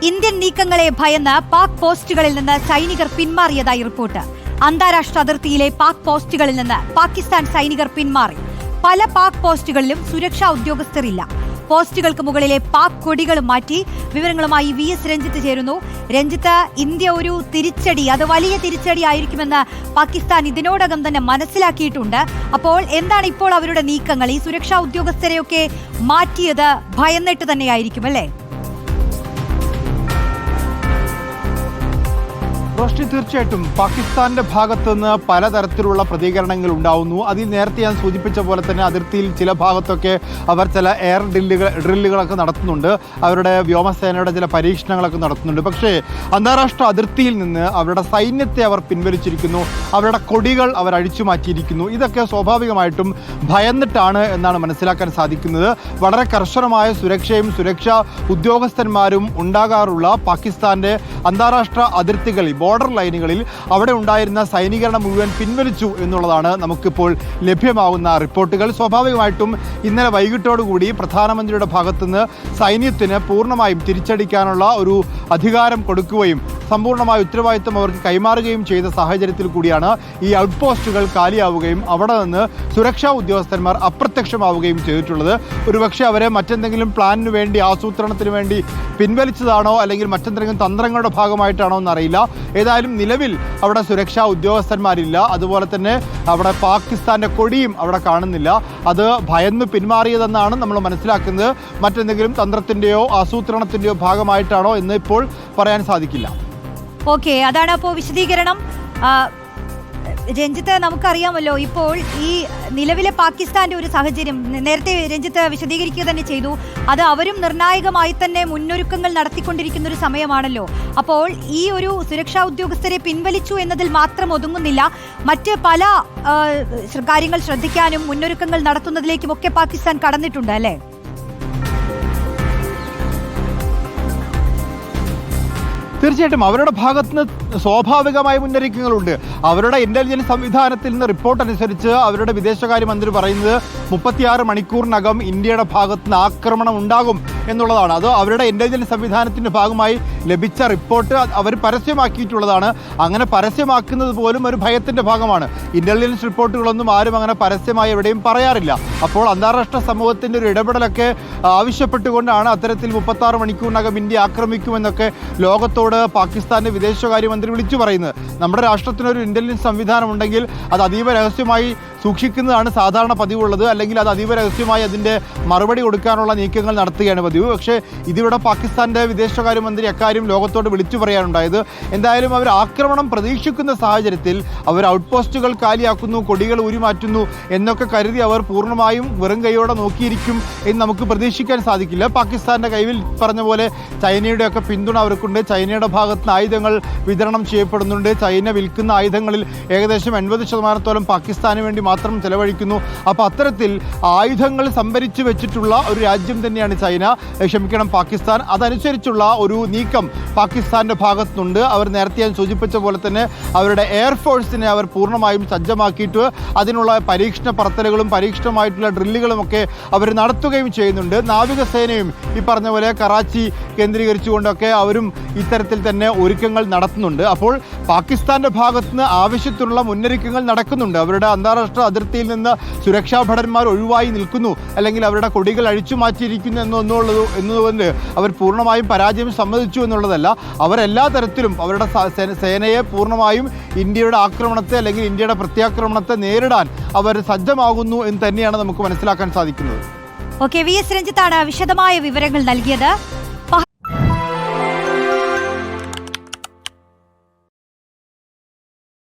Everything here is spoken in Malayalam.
ഇന്ത്യൻ നീക്കങ്ങളെ ഭയന്ന് പാക് പോസ്റ്റുകളിൽ നിന്ന് സൈനികർ പിന്മാറിയതായി റിപ്പോർട്ട്. അന്താരാഷ്ട്ര അതിർത്തിയിലെ പാക് പോസ്റ്റുകളിൽ നിന്ന് പാകിസ്ഥാൻ സൈനികർ പിന്മാറി. പല പാക് പോസ്റ്റുകളിലും സുരക്ഷാ ഉദ്യോഗസ്ഥരില്ല. പോസ്റ്റുകൾക്ക് മുകളിലെ പാക് കൊടികളും മാറ്റി. വിവരങ്ങളുമായി VS രഞ്ജിത്ത് ചേരുന്നു. രഞ്ജിത്ത്, ഇന്ത്യ ഒരു തിരിച്ചടി, അത് വലിയ തിരിച്ചടി ആയിരിക്കുമെന്ന് പാകിസ്ഥാൻ ഇതിനോടകം തന്നെ മനസ്സിലാക്കിയിട്ടുണ്ട്. അപ്പോൾ എന്താണ് ഇപ്പോൾ അവരുടെ നീക്കങ്ങൾ? ഈ സുരക്ഷാ ഉദ്യോഗസ്ഥരെയൊക്കെ മാറ്റിയത് ഭയന്നിട്ട് തന്നെയായിരിക്കും അല്ലേ? റോഷ്നി, തീർച്ചയായിട്ടും പാകിസ്ഥാന്റെ ഭാഗത്തു നിന്ന് പലതരത്തിലുള്ള പ്രതികരണങ്ങൾ ഉണ്ടാവുന്നു. അതിൽ നേരത്തെ ഞാൻ സൂചിപ്പിച്ച പോലെ തന്നെ അതിർത്തിയിൽ ചില ഭാഗത്തൊക്കെ അവർ ചില എയർ ഡ്രില്ലുകളൊക്കെ നടത്തുന്നുണ്ട്. അവരുടെ വ്യോമസേനയുടെ ചില പരീക്ഷണങ്ങളൊക്കെ നടത്തുന്നുണ്ട്. പക്ഷേ അന്താരാഷ്ട്ര അതിർത്തിയിൽ നിന്ന് അവരുടെ സൈന്യത്തെ അവർ പിൻവലിച്ചിരിക്കുന്നു. അവരുടെ കൊടികൾ അവർ അഴിച്ചു മാറ്റിയിരിക്കുന്നു. ഇതൊക്കെ സ്വാഭാവികമായിട്ടും ഭയന്നിട്ടാണ് എന്നാണ് മനസ്സിലാക്കാൻ സാധിക്കുന്നത്. വളരെ കർശനമായ സുരക്ഷയും സുരക്ഷാ ഉദ്യോഗസ്ഥന്മാരും ഉണ്ടാകാറുള്ള പാകിസ്ഥാന്റെ അന്താരാഷ്ട്ര അതിർത്തികളിൽ, ബോർഡർ ലൈനുകളിൽ അവിടെ ഉണ്ടായിരുന്ന സൈനികരണം മുഴുവൻ പിൻവലിച്ചു എന്നുള്ളതാണ് നമുക്കിപ്പോൾ ലഭ്യമാകുന്ന റിപ്പോർട്ടുകൾ. സ്വാഭാവികമായിട്ടും ഇന്നലെ വൈകിട്ടോടുകൂടി പ്രധാനമന്ത്രിയുടെ ഭാഗത്തുനിന്ന് സൈന്യത്തിന് പൂർണ്ണമായും തിരിച്ചടിക്കാനുള്ള ഒരു അധികാരം കൊടുക്കുകയും സമ്പൂർണ്ണമായ ഉത്തരവാദിത്വം അവർക്ക് കൈമാറുകയും ചെയ്ത സാഹചര്യത്തിൽ കൂടിയാണ് ഈ ഔട്ട് പോസ്റ്റുകൾ കാലിയാവുകയും അവിടെ നിന്ന് സുരക്ഷാ ഉദ്യോഗസ്ഥന്മാർ അപ്രത്യക്ഷമാവുകയും ചെയ്തിട്ടുള്ളത്. ഒരുപക്ഷെ അവരെ മറ്റെന്തെങ്കിലും പ്ലാനിന് വേണ്ടി, ആസൂത്രണത്തിന് വേണ്ടി പിൻവലിച്ചതാണോ അല്ലെങ്കിൽ മറ്റെന്തെങ്കിലും തന്ത്രങ്ങളുടെ ഭാഗമായിട്ടാണോ എന്നറിയില്ല. ഏതായാലും നിലവിൽ അവിടെ സുരക്ഷാ ഉദ്യോഗസ്ഥന്മാരില്ല. അതുപോലെ തന്നെ അവിടെ പാകിസ്ഥാന്റെ കൊടിയും അവിടെ കാണുന്നില്ല. അത് ഭയന്ന് പിന്മാറിയതെന്നാണ് നമ്മൾ മനസ്സിലാക്കുന്നത്. മറ്റെന്തെങ്കിലും തന്ത്രത്തിൻ്റെയോ ആസൂത്രണത്തിൻ്റെയോ ഭാഗമായിട്ടാണോ എന്ന് ഇപ്പോൾ പറയാൻ സാധിക്കില്ല. ഓക്കെ, അതാണ് അപ്പോൾ വിശദീകരണം. രഞ്ജിത്ത്, നമുക്കറിയാമല്ലോ ഇപ്പോൾ ഈ നിലവിലെ പാകിസ്ഥാന്റെ ഒരു സാഹചര്യം നേരത്തെ രഞ്ജിത്ത് വിശദീകരിക്കുക തന്നെ ചെയ്തു. അത് അവരും നിർണായകമായി തന്നെ മുന്നൊരുക്കങ്ങൾ നടത്തിക്കൊണ്ടിരിക്കുന്ന ഒരു സമയമാണല്ലോ. അപ്പോൾ ഈ ഒരു സുരക്ഷാ ഉദ്യോഗസ്ഥരെ പിൻവലിച്ചു എന്നതിൽ മാത്രം ഒതുങ്ങുന്നില്ല. മറ്റ് പല കാര്യങ്ങൾ ശ്രദ്ധിക്കാനും മുന്നൊരുക്കങ്ങൾ നടത്തുന്നതിലേക്കുമൊക്കെ പാകിസ്ഥാൻ കടന്നിട്ടുണ്ട് അല്ലേ? തീർച്ചയായിട്ടും അവരുടെ ഭാഗത്തുനിന്ന് സ്വാഭാവികമായ മുന്നറിയിപ്പുകളുണ്ട്. അവരുടെ ഇന്റലിജൻസ് സംവിധാനത്തിൽ നിന്ന് റിപ്പോർട്ട് അനുസരിച്ച് അവരുടെ വിദേശകാര്യമന്ത്രി പറയുന്നത് 36 മണിക്കൂറിനകം ഇന്ത്യയുടെ ഭാഗത്തുനിന്ന് ആക്രമണം ഉണ്ടാകും എന്നുള്ളതാണ്. അത് അവരുടെ ഇന്റലിജൻസ് സംവിധാനത്തിൻ്റെ ഭാഗമായി ലഭിച്ച റിപ്പോർട്ട് അവർ പരസ്യമാക്കിയിട്ടുള്ളതാണ്. അങ്ങനെ പരസ്യമാക്കുന്നത് പോലും ഒരു ഭയത്തിൻ്റെ ഭാഗമാണ്. ഇന്റലിജൻസ് റിപ്പോർട്ടുകളൊന്നും ആരും അങ്ങനെ പരസ്യമായി എവിടെയും പറയാറില്ല. അപ്പോൾ അന്താരാഷ്ട്ര സമൂഹത്തിൻ്റെ ഒരു ഇടപെടലൊക്കെ ആവശ്യപ്പെട്ടുകൊണ്ടാണ് അത്തരത്തിൽ 36 മണിക്കൂറിനകം ഇന്ത്യ ആക്രമിക്കുമെന്നൊക്കെ ലോകത്തോട് പാകിസ്ഥാന്റെ വിദേശകാര്യമന്ത്രി വിളിച്ചു പറയുന്നത്. നമ്മുടെ രാഷ്ട്രത്തിനൊരു ഇന്റലിജൻസ് സംവിധാനം ഉണ്ടെങ്കിൽ അത് അതീവ രഹസ്യമായി സൂക്ഷിക്കുന്നതാണ് സാധാരണ പതിവുള്ളത്. അല്ലെങ്കിൽ അത് അതീവ രഹസ്യമായി അതിൻ്റെ മറുപടി കൊടുക്കാനുള്ള നീക്കങ്ങൾ നടത്തുകയാണ് പതിവ്. പക്ഷേ ഇതിവിടെ പാകിസ്ഥാന്റെ വിദേശകാര്യമന്ത്രി അക്കാര്യം ലോകത്തോട് വിളിച്ചു പറയാനുണ്ടായത്. എന്തായാലും അവർ ആക്രമണം പ്രതീക്ഷിക്കുന്ന സാഹചര്യത്തിൽ അവർ ഔട്ട് പോസ്റ്റുകൾ കാലിയാക്കുന്നു, കൊടികൾ ഊരിമാറ്റുന്നു എന്നൊക്കെ കരുതി അവർ പൂർണ്ണമായും വെറും കൈയോടെ നോക്കിയിരിക്കും എന്ന് നമുക്ക് പ്രതീക്ഷിക്കാൻ സാധിക്കില്ല. പാകിസ്ഥാന്റെ കയ്യിൽ പറഞ്ഞ പോലെ ചൈനയുടെയൊക്കെ പിന്തുണ അവർക്കുണ്ട്. ചൈനയുടെ ഭാഗത്തുനിന്ന് ആയുധങ്ങൾ വിതരണം ചെയ്യപ്പെടുന്നുണ്ട്. ചൈന വിൽക്കുന്ന ആയുധങ്ങളിൽ ഏകദേശം 80% പാകിസ്ഥാന് വേണ്ടി മാത്രം ചെലവഴിക്കുന്നു. അപ്പോൾ അത്തരത്തിൽ ആയുധങ്ങൾ സംഭരിച്ചു വെച്ചിട്ടുള്ള ഒരു രാജ്യം തന്നെയാണ് പാകിസ്ഥാൻ. അതനുസരിച്ചുള്ള ഒരു നീക്കം പാകിസ്ഥാന്റെ ഭാഗത്തുനിന്നുണ്ട്. അവർ നേരത്തെ ഞാൻ സൂചിപ്പിച്ച പോലെ തന്നെ അവരുടെ എയർഫോഴ്സിനെ അവർ പൂർണ്ണമായും സജ്ജമാക്കിയിട്ട് അതിനുള്ള പരീക്ഷണ പറത്തലുകളും പരീക്ഷണമായിട്ടുള്ള ഡ്രില്ലുകളും ഒക്കെ അവർ നടത്തുകയും ചെയ്യുന്നുണ്ട്. നാവികസേനയും ഈ പറഞ്ഞ പോലെ കറാച്ചി കേന്ദ്രീകരിച്ചുകൊണ്ടൊക്കെ അവരും ഇത്തരത്തിൽ തന്നെ ഒരുക്കങ്ങൾ നടത്തുന്നുണ്ട്. അപ്പോൾ പാകിസ്ഥാന്റെ ഭാഗത്തുനിന്ന് ആവശ്യത്തിനുള്ള മുന്നൊരുക്കങ്ങൾ നടക്കുന്നുണ്ട്. അവരുടെ അന്താരാഷ്ട്ര അതിർത്തിയിൽ നിന്ന് സുരക്ഷാ ഭടന്മാർ ഒഴിവായി നിൽക്കുന്നു, അല്ലെങ്കിൽ അവരുടെ കൊടികൾ അഴിച്ചു മാറ്റിയിരിക്കുന്നു എന്നതുകൊണ്ട് അവർ പൂർണ്ണമായും പരാജയം സമ്മതിച്ചു എന്നുള്ളതല്ല. അവരെല്ലാ തരത്തിലും അവരുടെ സേനയെ പൂർണ്ണമായും ഇന്ത്യയുടെ ആക്രമണത്തെ അല്ലെങ്കിൽ ഇന്ത്യയുടെ പ്രത്യാക്രമണത്തെ നേരിടാൻ അവർ സജ്ജമാകുന്നു എന്ന് തന്നെയാണ് നമുക്ക് മനസ്സിലാക്കാൻ സാധിക്കുന്നത്. ഓക്കെ, VS രഞ്ജിത്താണ് വിശദമായ വിവരങ്ങൾ നൽകിയത്.